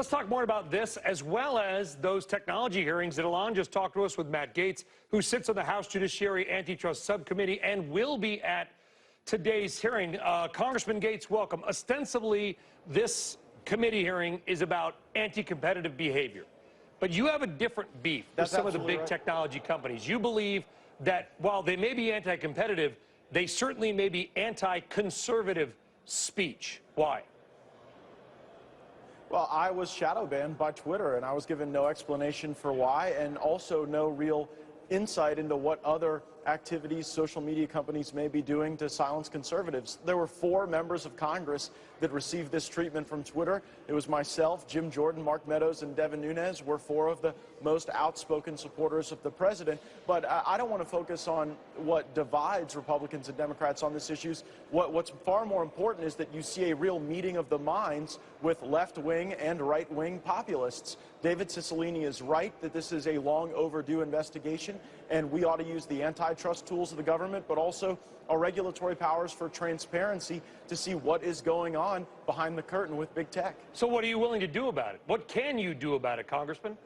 Let's talk more about this, as well as those technology hearings that Alon just talked to us with Matt Gaetz, who sits on the House Judiciary Antitrust Subcommittee and will be at today's hearing. Congressman Gaetz, welcome. Ostensibly, this committee hearing is about anti-competitive behavior. But you have a different beef with some of the big technology companies. You believe that while they may be anti-competitive, they certainly may be anti-conservative speech. Why? Well, I was shadow banned by Twitter, and I was given no explanation for why, and also no real insight into what other activities social media companies may be doing to silence conservatives. There were 4 members of Congress that received this treatment from Twitter. It was myself, Jim Jordan, Mark Meadows, and Devin Nunes were 4 of the most outspoken supporters of the president. But I don't want to focus on what divides Republicans and Democrats on this issue. What's far more important is that you see a real meeting of the minds with left-wing and right-wing populists. David Cicilline is right that this is a long overdue investigation, and we ought to use the antitrust tools of the government, but also our regulatory powers for transparency to see what is going on behind the curtain with big tech. So what are you willing to do about it? What can you do about it, Congressman?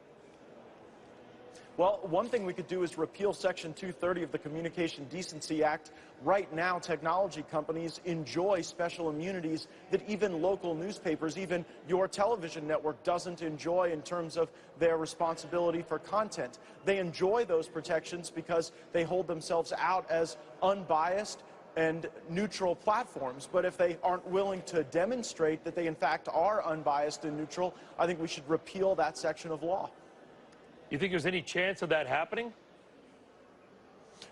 Well, one thing we could do is repeal Section 230 of the Communication Decency Act. Right now, technology companies enjoy special immunities that even local newspapers, even your television network, doesn't enjoy in terms of their responsibility for content. They enjoy those protections because they hold themselves out as unbiased and neutral platforms. But if they aren't willing to demonstrate that they in fact are unbiased and neutral, I think we should repeal that section of law. You think there's any chance of that happening?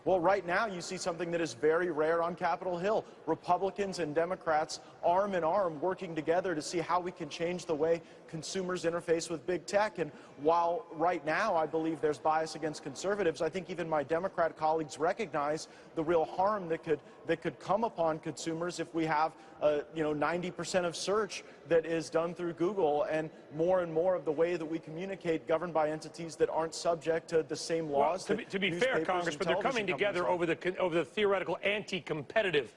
Well, right now you see something that is very rare on Capitol Hill. Republicans and Democrats arm in arm working together to see how we can change the way consumers interface with big tech. And while right now I believe there's bias against conservatives, I think even my Democrat colleagues recognize the real harm that could come upon consumers if we have 90% of search that is done through Google, and more of the way that we communicate governed by entities that aren't subject to the same laws. Well, to be fair, Congressman, they're coming together over the theoretical anti-competitive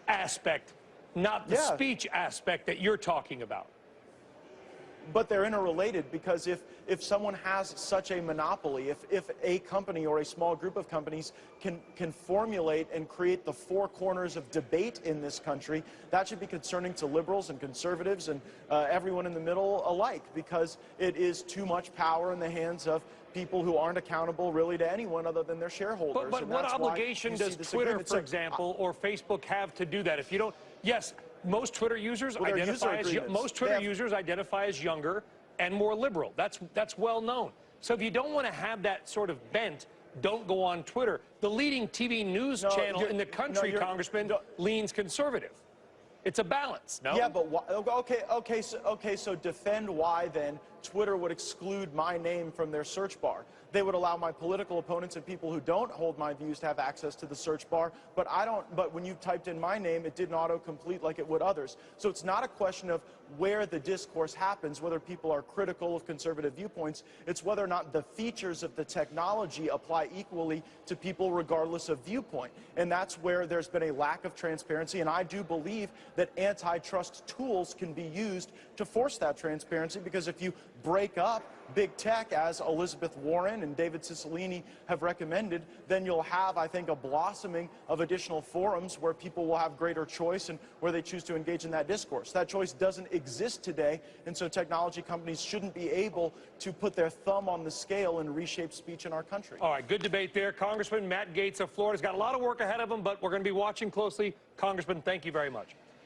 aspect, not the speech aspect that you're talking about. But they're interrelated, because if someone has such a monopoly, if a company or a small group of companies can formulate and create the 4 corners of debate in this country, that should be concerning to liberals and conservatives and everyone in the middle alike, because it is too much power in the hands of people who aren't accountable really to anyone other than their shareholders. But what obligation does Twitter, for example, or Facebook have to do that? If you don't, yes, most Twitter users identify as younger and more liberal. That's well known. So if you don't want to have that sort of bent, don't go on Twitter. The leading TV news channel in the country, Congressman, leans conservative. It's a balance, no? Yeah, but so defend why then Twitter would exclude my name from their search bar. They would allow my political opponents and people who don't hold my views to have access to the search bar, but I don't. But when you typed in my name, it didn't auto-complete like it would others. So it's not a question of where the discourse happens, whether people are critical of conservative viewpoints. It's whether or not the features of the technology apply equally to people regardless of viewpoint. And that's where there's been a lack of transparency, and I do believe that antitrust tools can be used to force that transparency, because if you break up big tech, as Elizabeth Warren and David Cicilline have recommended, then you'll have, I think, a blossoming of additional forums where people will have greater choice and where they choose to engage in that discourse. That choice doesn't exist today, and so technology companies shouldn't be able to put their thumb on the scale and reshape speech in our country. All right, good debate there. Congressman Matt Gaetz of Florida's got a lot of work ahead of him, but we're going to be watching closely. Congressman, thank you very much.